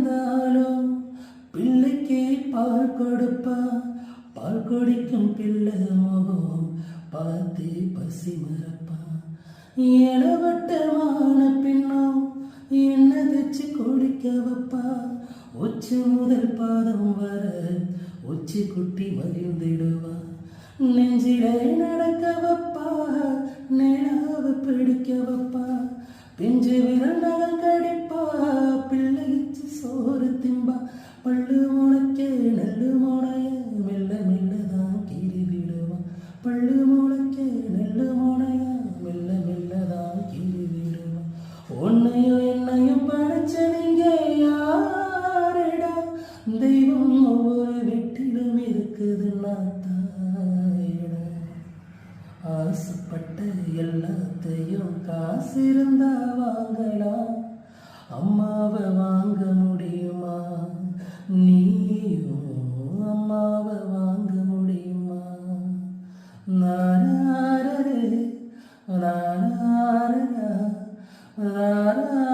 இருந்தாலும் பிள்ளைக்கு பால் கொடுப்பா. பால் குடிக்கும் பிள்ளை முகம் பார்த்து பசி மறப்பா. இளவட்டமான பின்னும் என்ன தச்சு குடிக்க வைப்பா. உச்சி முதல் பாதம் வர உச்சி குட்டி மகிழ்ந்திடுவா. நெஞ்சிலே நடக்க வைப்பா, நிலாவை பிடிக்க வைப்பா. பிஞ்சு விரல் நகம் கடிப்பா, பிள்ளைச்சு சோறு திம்பா. பள்ளு முளைக்க நெல்லு முனைய மெல்ல மெல்லதான் கீறி விடுவா. பள்ளு முளைக்க நெல்லு முனைய மெல்ல மெல்லதான் கீறி விடுவா. உன்னையும் என்னையும் படைச்சவங்க யாரடா? தெய்வம் ஒவ்வொரு வீட்டிலும் இருக்குதுன்னா தாயடா. ஆசைப்பட்ட எல்லாத்தையும் காசு இருந்தா வாங்கலாம். அம்மாவை வாங்க முடியுமா? நீயும் அம்மாவை வாங்க முடியுமா? நானாரே நானாரா நானா